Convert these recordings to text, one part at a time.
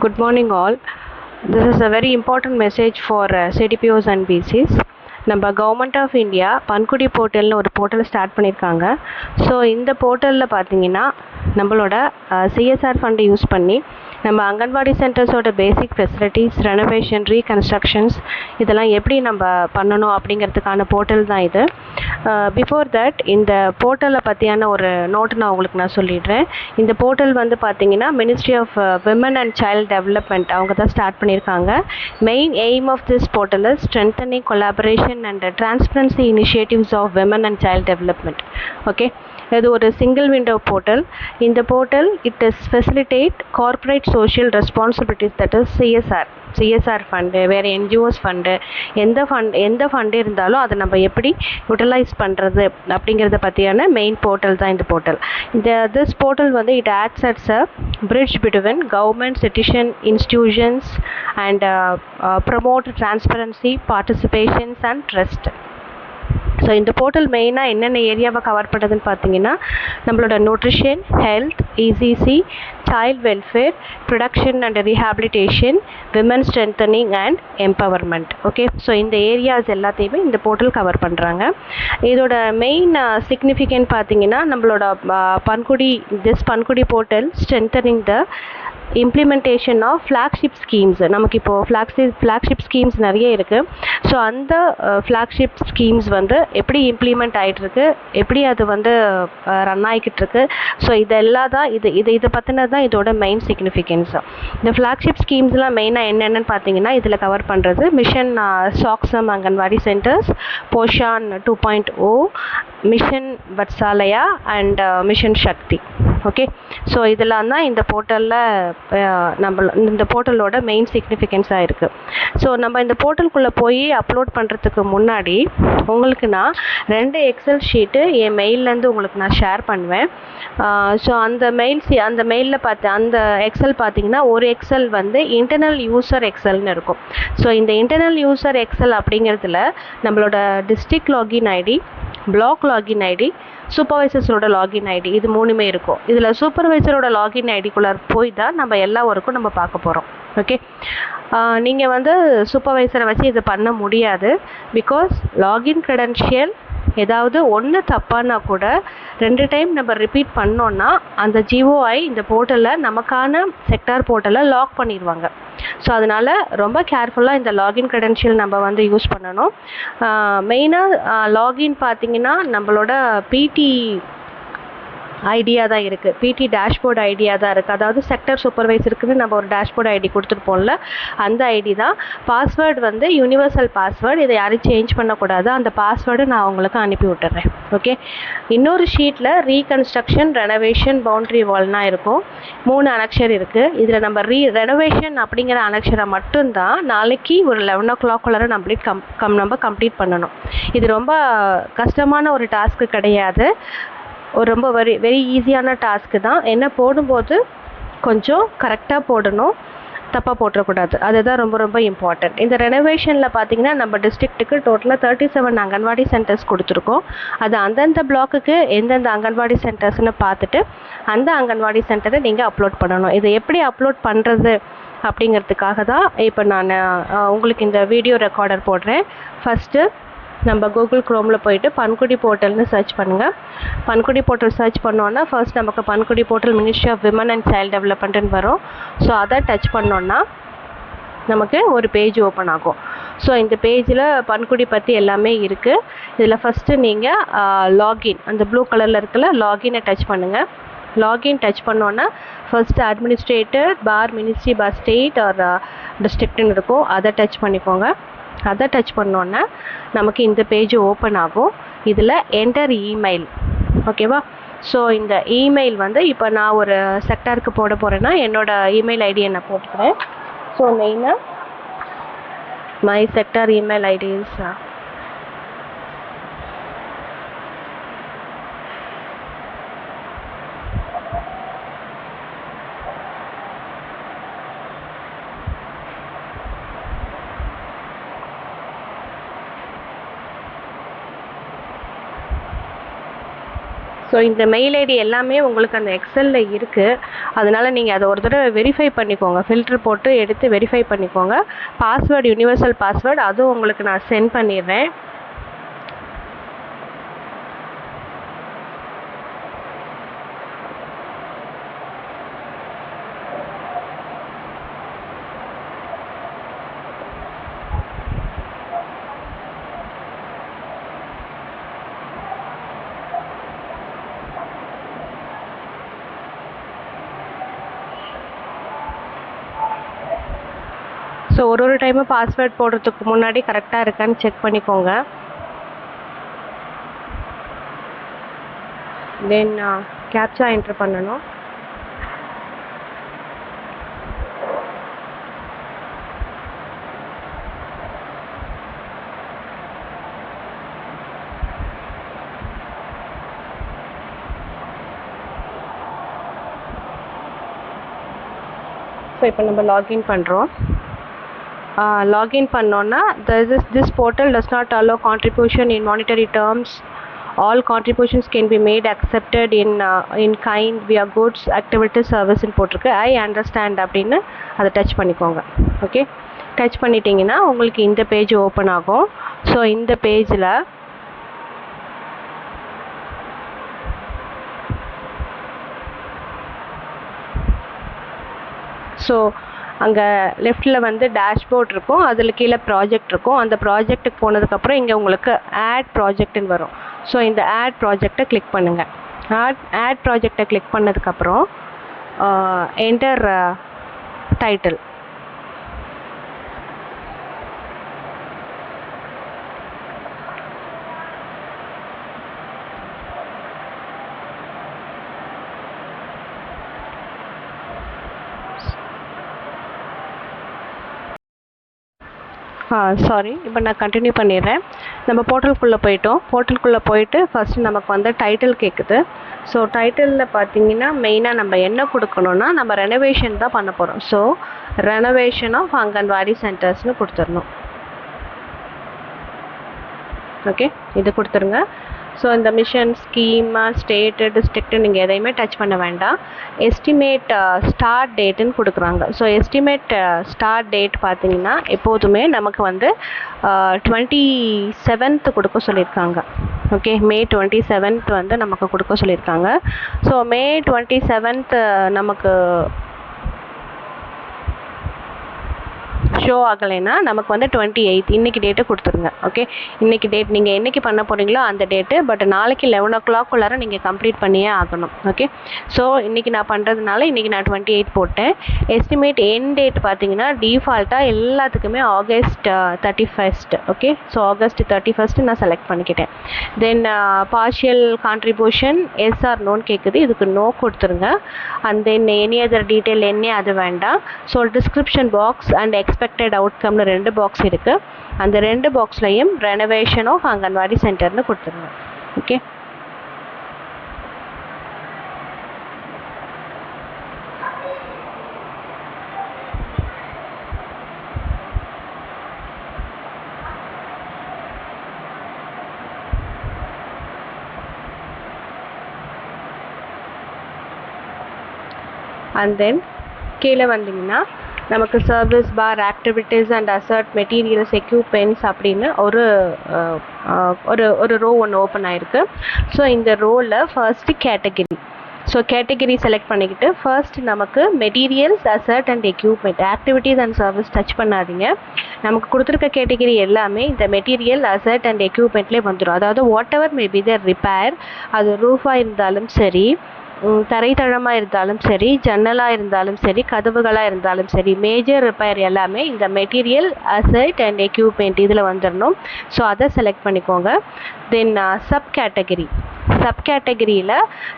Good morning all. This is a very important message for CDPOs and BCs. நம்ம government of India பன்குடி போர்ட்டல்னு ஒரு portal start பண்ணியிருக்காங்க. So இந்த போர்ட்டலில் பார்த்தீங்கன்னா நம்மளோட சிஎஸ்ஆர் ஃபண்டை யூஸ் பண்ணி நம்ம அங்கன்வாடி சென்டர்ஸோட பேசிக் ஃபெசிலிட்டிஸ், ரெனோவேஷன், ரீகன்ஸ்ட்ரக்ஷன்ஸ் இதெல்லாம் எப்படி நம்ம பண்ணணும் அப்படிங்கிறதுக்கான போர்ட்டல் தான் இது. பிஃபோர் தட் இந்த போர்ட்டலை பற்றியான ஒரு நோட்டு நான் சொல்லிடுறேன். இந்த போர்ட்டல் வந்து பார்த்தீங்கன்னா ministry of women and child development அவங்க தான் ஸ்டார்ட் பண்ணியிருக்காங்க. Main aim of this portal is strengthening collaboration and transparency initiatives of women and child development. Okay, இது ஒரு சிங்கிள் விண்டோ போர்ட்டல். இந்த portal it is facilitate corporate social responsibilities, that is CSR fund, வேறு NGOs fund, எந்த fund இருந்தாலும் அதை நம்ம எப்படி utilise பண்ணுறது அப்படிங்கிறத பற்றியான மெயின் போர்ட்டல் தான் இந்த போர்ட்டல். திஸ் போர்ட்டல் வந்து it acts ads a bridge between government, citizen, institutions and promote transparency, participations and trust. So இந்த போர்ட்டல் மெயினாக என்னென்ன ஏரியாவை கவர் பண்ணுறதுன்னு பார்த்தீங்கன்னா நம்மளோட nutrition, health, ECC, child welfare, production and rehabilitation, women strengthening and empowerment. Okay, so இந்த areas எல்லாத்தையுமே இந்த போர்ட்டல் கவர் பண்ணுறாங்க. இதோட மெயின் சிக்னிஃபிகன்ட் பார்த்தீங்கன்னா நம்மளோட பன்குடி portal strengthening the implementation of flagship schemes. நமக்கு இப்போது ஃப்ளாக்ஷிப் ஸ்கீம்ஸ் நிறைய இருக்குது. ஸோ அந்த ஃப்ளாக்ஷிப் ஸ்கீம்ஸ் வந்து எப்படி இம்ப்ளிமெண்ட் ஆகிட்டுருக்கு, எப்படி அது வந்து ரன் ஆகிக்கிட்டுருக்கு, ஸோ இதெல்லாம் தான் இதை பற்றினது தான் இதோட மெயின் சிக்னிஃபிகன்ஸ். இந்த ஃப்ளாக்ஷிப் ஸ்கீம்ஸ்லாம் மெயினாக என்னென்னு பார்த்தீங்கன்னா இதில் கவர் பண்ணுறது mission Saksham Anganwadi centres, Poshan 2.0, mission Vatsalya and mission Shakti. Okay, so இதெல்லாம் தான் இந்த போர்ட்டலில் இந்த போர்ட்டலோட மெயின் சிக்னிஃபிகன்ஸாக இருக்குது. ஸோ நம்ம இந்த போர்ட்டலுக்குள்ளே போய் அப்லோட் பண்ணுறதுக்கு முன்னாடி உங்களுக்கு நான் 2 எக்ஸல் ஷீட்டு என் மெயிலேருந்து உங்களுக்கு நான் ஷேர் பண்ணுவேன். ஸோ அந்த மெயிலில் அந்த எக்ஸல் பார்த்தீங்கன்னா ஒரு எக்ஸல் வந்து இன்டர்னல் யூசர் எக்ஸல்னு இருக்கும். ஸோ இந்த இன்டர்னல் யூசர் எக்ஸல் அப்படிங்கிறதுல நம்மளோட district login ID, block login ID, சூப்பர்வைசர்ஸோட லாகின் ஐடி, இது 3மே இருக்கும். இதில் சூப்பர்வைசரோட லாகின் ஐடிக்குள்ளே போய் தான் நம்ம எல்லா ஒர்க்கும் நம்ம பார்க்க போகிறோம். ஓகே, நீங்கள் வந்து சூப்பர்வைசரை வச்சு இது பண்ண முடியாது. பிகாஸ் லாகின் க்ரெடென்ஷியல் ஏதாவது ஒன்று தப்பானா கூட 2 டைம் நம்ம ரிப்பீட் பண்ணோன்னா அந்த ஜிஓஐ இந்த போர்ட்டலில் நமக்கான செக்டார் போர்ட்டலில் லாக் பண்ணிடுவாங்க. ஸோ அதனால் ரொம்ப கேர்ஃபுல்லாக இந்த லாகின் க்ரெடென்ஷியல் நம்ம வந்து யூஸ் பண்ணணும். மெயினாக லாகின் பார்த்திங்கன்னா நம்மளோட பிடி ஐடியா தான் இருக்குது, பிடி டேஷ்போர்ட் ஐடியா தான் இருக்குது. அதாவது செக்டர் சூப்பர்வைசருக்குன்னு நம்ம ஒரு டேஷ்போர்ட் ஐடி கொடுத்துருப்போம்ல, அந்த ஐடி தான். பாஸ்வேர்டு வந்து யூனிவர்சல் பாஸ்வேர்டு, இதை யாரும் சேஞ்ச் பண்ணக்கூடாது. அந்த பாஸ்வேர்டு நான் உங்களுக்கு அனுப்பி விட்டுறேன். ஓகே, இன்னொரு ஷீட்டில் ரீகன்ஸ்ட்ரக்ஷன், ரெனோவேஷன், பவுண்ட்ரி வால்னா இருக்கும். 3 அனக்ஷர் இருக்குது. இதில் நம்ம ரெனோவேஷன் அப்படிங்கிற அனக்ஷரை மட்டும்தான் நாளைக்கு ஒரு 11 o'clock நம்ம கம்ப்ளீட் பண்ணணும். இது ரொம்ப கஷ்டமான ஒரு டாஸ்க்கு கிடையாது, ஒரு ரொம்ப வெரி ஈஸியான டாஸ்க்கு தான். என்ன போடும்போது கொஞ்சம் கரெக்டாக போடணும், தப்பாக போட்டுறக்கூடாது. அதுதான் ரொம்ப ரொம்ப இம்பார்ட்டன்ட். இந்த ரெனோவேஷனில் பார்த்திங்கன்னா நம்ம டிஸ்ட்ரிக்ட்டுக்கு டோட்டலாக 37 அங்கன்வாடி சென்டர்ஸ் கொடுத்துருக்கோம். அது அந்தந்த பிளாக்குக்கு எந்தெந்த அங்கன்வாடி சென்டர்ஸ்னு பார்த்துட்டு அந்த அங்கன்வாடி சென்டரை நீங்கள் அப்லோட் பண்ணணும். இதை எப்படி அப்லோட் பண்ணுறது அப்படிங்கிறதுக்காக தான் இப்போ நான் உங்களுக்கு இந்த வீடியோ ரெக்கார்டர் போடுறேன். ஃபஸ்ட்டு நம்ம கூகுள் க்ரோமில் போயிட்டு பன்குடி போர்ட்டல்னு சர்ச் பண்ணுங்கள். பன்குடி போர்ட்டல் சர்ச் பண்ணோன்னா ஃபர்ஸ்ட் நமக்கு பன்குடி portal ministry of women and child டெவலப்மெண்ட்டுன்னு வரும். ஸோ அதை டச் பண்ணோன்னா நமக்கு ஒரு பேஜ் ஓப்பன் ஆகும். ஸோ இந்த பேஜில் பன்குடி பற்றி எல்லாமே இருக்குது. இதில் ஃபஸ்ட்டு நீங்கள் லாகின், அந்த ப்ளூ கலரில் இருக்குல்ல, லாகினை டச் பண்ணுங்கள். லாகின் டச் பண்ணோன்னா first administrator ministry state or டிஸ்ட்ரிக்ட்னு இருக்கும், அதை டச் பண்ணிக்கோங்க. அதை டச் பண்ணோன்னா நமக்கு இந்த பேஜ் ஓப்பன் ஆகும். இதில் என்டர் இமெயில். ஓகேவா? ஸோ இந்த இமெயில் வந்து இப்போ நான் ஒரு செக்டாருக்கு போட போகிறேன்னா என்னோடய இமெயில் ஐடியை நான் போட்டுக்கிறேன். ஸோ மெயினாக my sector email ID is so இந்த மெயில் ஐடி எல்லாமே உங்களுக்கு அந்த எக்ஸலில் இருக்குது. அதனால் நீங்கள் அதை ஒரு தடவை வெரிஃபை பண்ணிக்கோங்க, ஃபில்ட்ரு போட்டு எடுத்து வெரிஃபை பண்ணிக்கோங்க. பாஸ்வேர்டு யூனிவர்சல் பாஸ்வேர்டு அதுவும் உங்களுக்கு நான் சென்ட் பண்ணிடுறேன். ஸோ ஒரு டைமும் பாஸ்வேர்ட் போடுறதுக்கு முன்னாடி கரெக்டாக இருக்கான்னு செக் பண்ணிக்கோங்க. தென் கேப்சா என்ட்ரு பண்ணணும். ஸோ இப்போ நம்ம லாகின் பண்ணுறோம். லாகின் பண்ணோன்னா this portal does not allow contribution in monetary terms. All contributions can be made accepted in kind via goods activity service ன்னு போட்டிருக்கு. ஐ அண்டர்ஸ்டாண்ட் அப்படின்னு அதை டச் பண்ணிக்கோங்க. ஓகே, டச் பண்ணிட்டீங்கன்னா உங்களுக்கு இந்த பேஜ் ஓப்பன் ஆகும். ஸோ இந்த பேஜில் ஸோ அங்கே லெஃப்டில் வந்து டேஷ்போர்ட் இருக்கும், அதில் கீழே ப்ராஜெக்ட் இருக்கும். அந்த ப்ராஜெக்ட்டுக்கு போனதுக்கப்புறம் இங்கே உங்களுக்கு ஆட் ப்ராஜெக்ட்னு வரும். ஸோ இந்த ஆட் ப்ராஜெக்டை கிளிக் பண்ணுங்கள். ஆட் ப்ராஜெக்டை கிளிக் பண்ணதுக்கப்புறம் என்டர் டைட்டில். சாரி, இப்போ நான் கண்டினியூ பண்ணிடுறேன். நம்ம போர்ட்டலுக்குள்ளே போயிட்டோம். போர்ட்டலுக்குள்ளே போயிட்டு ஃபஸ்ட்டு நமக்கு வந்து டைட்டில் கேட்குது. ஸோ டைட்டிலில் பார்த்தீங்கன்னா மெயினாக நம்ம என்ன கொடுக்கணுன்னா, நம்ம ரெனோவேஷன் தான் பண்ண போகிறோம். ஸோ ரெனோவேஷன் ஆஃப் அங்கன்வாடி சென்டர்ஸ்னு கொடுத்துடணும். ஓகே, இது கொடுத்துருங்க. ஸோ இந்த மிஷன், ஸ்கீம், ஸ்டேட்டு, டிஸ்ட்ரிக்ட்டு நீங்கள் எதையுமே டச் பண்ண வேண்டாம். எஸ்டிமேட் ஸ்டார்ட் டேட்டுன்னு கொடுக்குறாங்க. ஸோ எஸ்டிமேட் ஸ்டார்ட் டேட் பார்த்தீங்கன்னா எப்போதுமே நமக்கு வந்து 27th கொடுக்க சொல்லியிருக்காங்க. ஓகே, May 27th வந்து நமக்கு கொடுக்க சொல்லியிருக்காங்க. ஸோ May 27th நமக்கு ஷோ ஆகலைன்னா நமக்கு வந்து 28 இன்றைக்கி டேட்டு கொடுத்துருங்க. ஓகே, இன்றைக்கி டேட் நீங்கள் என்றைக்கு பண்ண போகிறீங்களோ அந்த டேட்டு, பட் நாளைக்கு 11 o'clock நீங்கள் கம்ப்ளீட் பண்ணியே ஆகணும். ஓகே, ஸோ இன்றைக்கி நான் பண்ணுறதுனால இன்றைக்கி நான் 28 போட்டேன். எஸ்டிமேட் எண்ட் டேட் பார்த்தீங்கன்னா டிஃபால்ட்டாக எல்லாத்துக்குமே August 31st. Okay, so August 31st நான் செலக்ட் பண்ணிக்கிட்டேன். Then partial contribution yes or நோன்னு கேட்குது, இதுக்கு நோ கொடுத்துருங்க. And then any other detail என்ன அது வேண்டாம். So description box and expected அவுட்கம்னு 2 பாக்ஸ் இருக்குது. அந்த 2 பாக்ஸ்லையும் ரெனோவேஷன் ஆஃப் அங்கன்வாடி சென்டர்னு கொடுத்துருங்க. ஓகே, அண்ட் தென் கீழே வந்தீங்கன்னா நமக்கு service bar, activities and asset, materials, equipments அப்படின்னு ஒரு ரோ ஒன்று ஓப்பன் ஆகிருக்கு. ஸோ இந்த ரோவில் first category. So category select பண்ணிக்கிட்டு ஃபர்ஸ்ட் நமக்கு materials, assert and equipment, activities and service touch பண்ணாதீங்க. நமக்கு கொடுத்துருக்க கேட்டகிரி எல்லாமே இந்த மெட்டீரியல், அசர்ட் அண்ட் எக்யூப்மெண்ட்லேயே வந்துடும். அதாவது what ever maybe the repair, அது ரூஃபாக இருந்தாலும் சரி, தரைத்தளமாக இருந்தாலும் சரி, ஜன்னலாக இருந்தாலும் சரி, கதவுகளாக இருந்தாலும் சரி, மேஜர் ரிப்பேர் எல்லாமே இந்த மெட்டீரியல், அசெட் அண்ட் எக்யூப்மெண்ட் இதில் வந்துடணும். ஸோ அதை செலக்ட் பண்ணிக்கோங்க. தென் சப் கேட்டகரியில்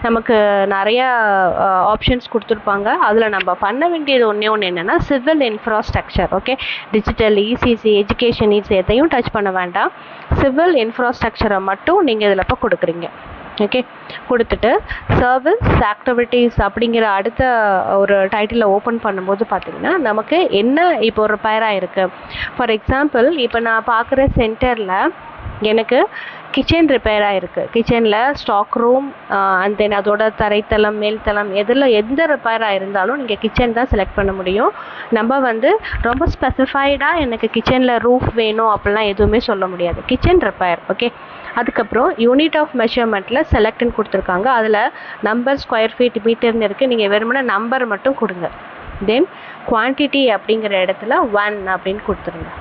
நமக்கு நிறையா ஆப்ஷன்ஸ் கொடுத்துருப்பாங்க. அதில் நம்ம பண்ண வேண்டியது ஒன்று என்னென்னா civil infrastructure. Okay, digital, ECC, education needs எதையும் டச் பண்ண வேண்டாம். சிவில் இன்ஃப்ராஸ்ட்ரக்சரை மட்டும் நீங்கள் இதில் இப்போ கொடுக்குறீங்க. ஓகே, கொடுத்துட்டு சர்வீஸ் ஆக்டிவிட்டீஸ் அப்படிங்கிற அடுத்த ஒரு டைட்டிலை ஓப்பன் பண்ணும்போது பார்த்திங்கன்னா நமக்கு என்ன இப்போ ரிப்பேர் ஆகிருக்கு. ஃபார் எக்ஸாம்பிள் இப்போ நான் பார்க்குற சென்டரில் எனக்கு கிச்சன் ரிப்பேர் ஆகிருக்கு. கிச்சனில் ஸ்டாக் ரூம் அண்ட் தென் அதோட தரைத்தளம் மேல்தளம் எந்த ரிப்பேர் ஆகிருந்தாலும் நீங்கள் கிச்சன் தான் செலக்ட் பண்ண முடியும். நம்ம வந்து ரொம்ப ஸ்பெசிஃபைடாக எனக்கு கிச்சனில் ரூஃப் வேணும் அப்படிலாம் எதுவுமே சொல்ல முடியாது. Kitchen repair. ஓகே. அதுக்கப்புறம் யூனிட் ஆஃப் மெஷர்மெண்ட்டில் செலக்ட்னு கொடுத்துருக்காங்க. அதில் நம்பர் ஸ்கொயர் ஃபீட் மீட்டர்னு இருக்குது. நீங்கள் வெறுமனே நம்பர் மட்டும் கொடுங்க. தென் குவான்டிட்டி அப்படிங்கிற இடத்துல 1 அப்படின்னு கொடுத்துருங்க.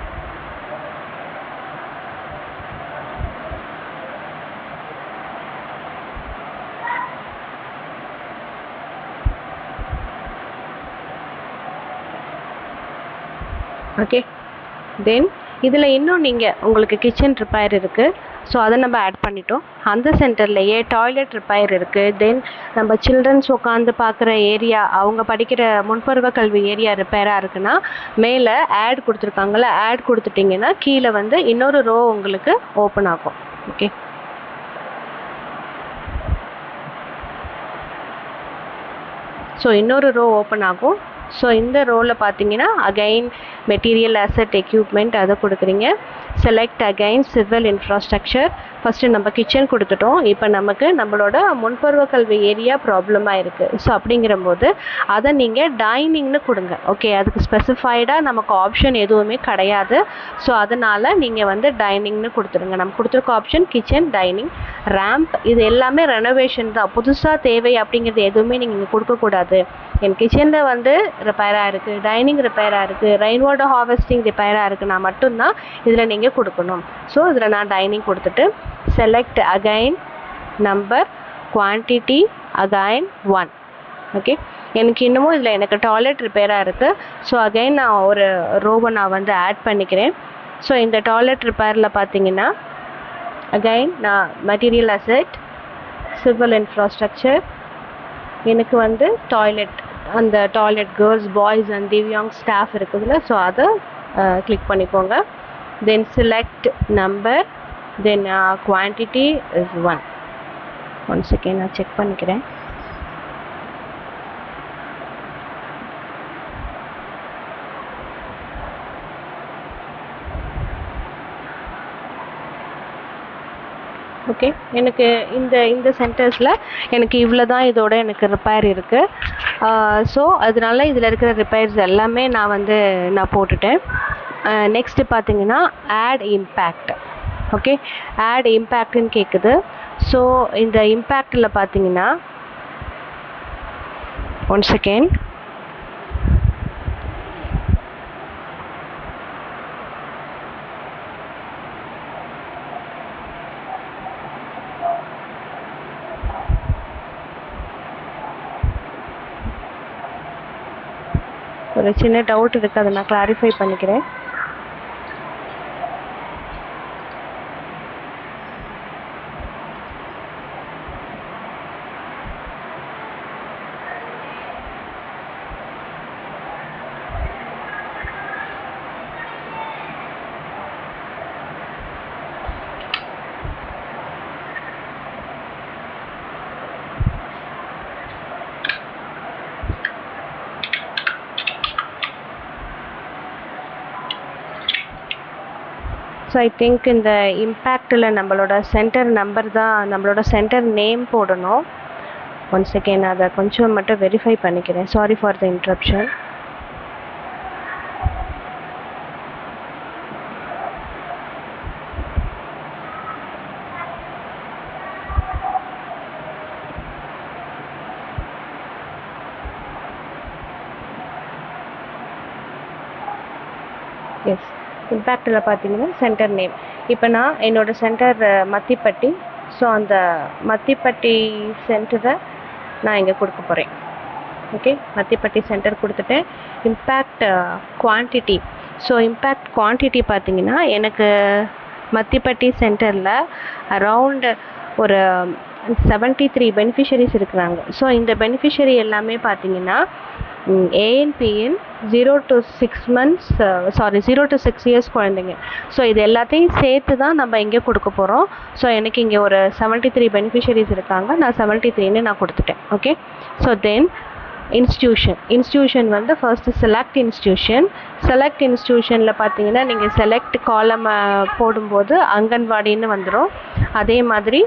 ஓகே. தென் இதில் இன்னும் நீங்கள் உங்களுக்கு கிச்சன் ரிப்பேர் இருக்குது. ஸோ அதை நம்ம ஆட் பண்ணிட்டோம். அந்த சென்டர்லேயே டாய்லெட் ரிப்பேர் இருக்குது. தென் நம்ம சில்ட்ரன்ஸ் உட்காந்து பார்க்குற ஏரியா, அவங்க படிக்கிற முன்பருவ கல்வி ஏரியா ரிப்பேராக இருக்குன்னா மேலே ஆட் கொடுத்துருக்காங்கள, ஆட் கொடுத்துட்டிங்கன்னா கீழே வந்து இன்னொரு ரோ உங்களுக்கு ஓப்பன் ஆகும். ஓகே. ஸோ இன்னொரு ரோ ஓப்பன் ஆகும். ஸோ இந்த ரோவில் பார்த்தீங்கன்னா அகைன் மெட்டீரியல் அசட் எக்யூப்மெண்ட் அதை கொடுக்குறீங்க. Select again civil infrastructure. First நம்ம கிச்சன் கொடுத்துட்டோம். இப்போ நமக்கு நம்மளோட முன்பருவ கல்வி ஏரியா ப்ராப்ளமாக இருக்குது. ஸோ அப்படிங்கிறம்போது அதை நீங்கள் டைனிங்னு கொடுங்க. ஓகே. அதுக்கு ஸ்பெசிஃபைடாக நமக்கு ஆப்ஷன் எதுவுமே கிடையாது. ஸோ அதனால் நீங்கள் வந்து டைனிங்னு கொடுத்துருங்க. நம்ம கொடுத்துருக்க ஆப்ஷன் கிச்சன், டைனிங், ரேம்ப். இது எல்லாமே ரெனோவேஷன் தான். புதுசாக தேவை அப்படிங்கிறது எதுவுமே நீங்கள் இங்கே கொடுக்கக்கூடாது. என் கிச்சனில் வந்து ரிப்பேராக இருக்குது, டைனிங் ரிப்பேராக இருக்குது, ரெயின் வாட்டர் ஹார்வெஸ்டிங் ரிப்பேராக இருக்குன்னா மட்டும்தான் இதில் நீங்கள் கொடுக்கணும். ஸோ இதில் நான் டைனிங் கொடுத்துட்டு select again number quantity again 1. Okay. எனக்கு இன்னமும் இதில் எனக்கு டாய்லெட் ரிப்பேராக இருக்குது. ஸோ அகைன் நான் ஒரு ரோவை நான் வந்து ஆட் பண்ணிக்கிறேன். ஸோ இந்த டாய்லெட் ரிப்பேரில் பார்த்தீங்கன்னா அகைன் நான் மெட்டீரியல் அசெட், சிவில் இன்ஃப்ராஸ்ட்ரக்சர், எனக்கு வந்து டாய்லெட், அந்த toilet girls, boys and Divyang staff இருக்குதுல்ல, ஸோ அதை கிளிக் பண்ணிக்கோங்க. தென் select number, then quantity is 1. 1 second நான் செக் பண்ணிக்கிறேன். ஓகே. எனக்கு இந்த சென்டர்ஸில் எனக்கு இவ்வளோ தான் இதோட எனக்கு ரிப்பேர் இருக்குது. ஸோ அதனால இதில் இருக்கிற ரிப்பேர்ஸ் எல்லாமே நான் போட்டுட்டேன். நெக்ஸ்ட்டு பார்த்தீங்கன்னா ஆட் இம்பேக்ட். ஓகே. ஆட் இம்பேக்ட்னு கேட்குது. ஸோ இந்த இம்பேக்டில் பார்த்தீங்கன்னா 1 செகண்ட். ஒரு சின்ன டவுட் இருக்குது, அதை நான் கிளாரிஃபை பண்ணிக்கிறேன். ஸோ ஐ திங்க் இந்த இம்பேக்டில் நம்மளோட சென்டர் நம்பர் தான், நம்மளோட சென்டர் நேம் போடணும். 1 செகண்ட் அதை கொஞ்சம் மட்டும் வெரிஃபை பண்ணிக்கிறேன். Sorry for the interruption. Yes, இம்பேக்டில் பார்த்தீங்கன்னா சென்டர் நேம். இப்போ நான் என்னோடய சென்டர் மத்திப்பட்டி. ஸோ அந்த மத்திப்பட்டி சென்டரை நான் இங்கே கொடுக்க போகிறேன். ஓகே. மத்திப்பட்டி சென்டர் கொடுத்துட்டேன். Impact quantity. So impact quantity பார்த்தீங்கன்னா எனக்கு மத்திப்பட்டி சென்டரில் அரவுண்ட் ஒரு 73 பெனிஃபிஷரிஸ் இருக்கிறாங்க. ஸோ இந்த பெனிஃபிஷரி எல்லாமே பார்த்தீங்கன்னா ஏஎன்பிஎன் 0 to 6 months, 0 to 6 years குழந்தைங்க. ஸோ இது எல்லாத்தையும் சேர்த்து தான் நம்ம இங்கே கொடுக்க போகிறோம். ஸோ எனக்கு இங்கே ஒரு 73 பெனிஃபிஷரிஸ் இருக்காங்க. நான் 73ன்னு நான் கொடுத்துட்டேன். ஓகே. ஸோ தென் இன்ஸ்டியூஷன் வந்து ஃபர்ஸ்ட்டு செலக்ட் இன்ஸ்டியூஷனில் பார்த்தீங்கன்னா நீங்கள் செலக்ட் காலம் போடும்போது அங்கன்வாடின்னு வந்துடும். அதே மாதிரி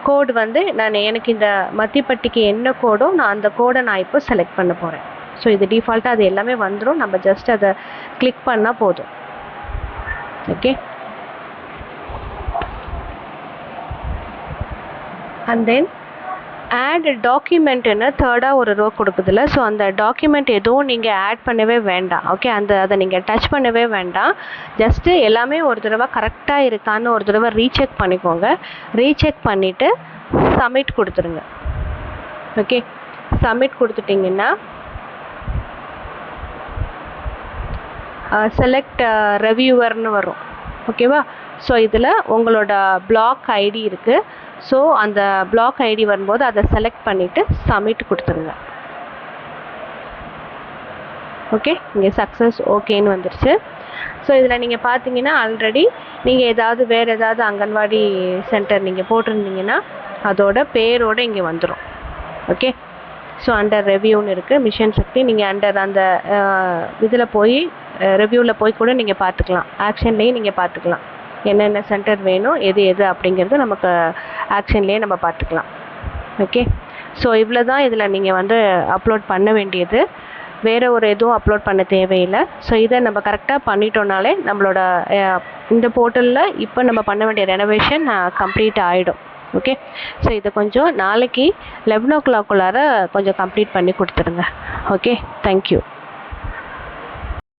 கோடு வந்து எனக்கு இந்த மத்திப்பட்டிக்கு என்ன கோடோ நான் அந்த கோடை நான் இப்போ செலக்ட் பண்ண போகிறேன். ஸோ இது டிஃபால்ட்டாக அது எல்லாமே வந்துடும். நம்ம ஜஸ்ட் அதை கிளிக் பண்ணால் போதும். ஓகே, அண்ட் தென் ஆட் டாக்குமெண்ட்டுன்னு தேர்டாக ஒரு ரோ கொடுக்குதுல்ல. ஸோ அந்த டாக்குமெண்ட் எதுவும் நீங்கள் ஆட் பண்ணவே வேண்டாம். ஓகே, அதை நீங்கள் டச் பண்ணவே வேண்டாம். ஜஸ்ட்டு எல்லாமே ஒரு தடவை கரெக்டாக இருக்கான்னு ஒரு தடவை ரீசெக் பண்ணிக்கோங்க. ரீசெக் பண்ணிவிட்டு சப்மிட் கொடுத்துருங்க. ஓகே, சப்மிட் கொடுத்துட்டிங்கன்னா செலக்ட் ரிவ்யூவர்னு வரும். ஓகேவா? ஸோ இதில் உங்களோட பிளாக் ஐடி இருக்குது. ஸோ அந்த பிளாக் ஐடி வரும்போது அதை செலக்ட் பண்ணிவிட்டு சப்மிட் கொடுத்துருங்க. ஓகே, இங்கே சக்ஸஸ் ஓகேன்னு வந்துருச்சு. ஸோ இதில் நீங்கள் பார்த்தீங்கன்னா ஆல்ரெடி நீங்கள் வேறு ஏதாவது அங்கன்வாடி சென்டர் நீங்கள் போட்டிருந்தீங்கன்னா அதோட பேரோடு இங்கே வந்துடும். ஓகே, ஸோ அண்டர் ரெவ்யூன்னு இருக்குது மிஷன் சக்தி. நீங்கள் அண்டர் அந்த இதில் போய் ரிவ்யூவில் போய் கூட நீங்கள் பார்த்துக்கலாம். ஆக்ஷன்லேயும் நீங்கள் பார்த்துக்கலாம் என்னென்ன சென்டர் வேணும், எது அப்படிங்கிறது நமக்கு ஆக்ஷன்லேயே நம்ம பார்த்துக்கலாம். ஓகே, ஸோ இவ்வளோ தான் இதில் நீங்கள் வந்து அப்லோட் பண்ண வேண்டியது. வேறு ஒரு எதுவும் அப்லோட் பண்ண தேவையில்லை. ஸோ இதை நம்ம கரெக்டாக பண்ணிட்டோம்னாலே நம்மளோட இந்த போர்ட்டலில் இப்போ நம்ம பண்ண வேண்டிய ரெனோவேஷன் கம்ப்ளீட் ஆகிடும். ஓகே, ஸோ இதை கொஞ்சம் நாளைக்கு 11 o'clock கொஞ்சம் கம்ப்ளீட் பண்ணி கொடுத்துருங்க. Okay, thank you.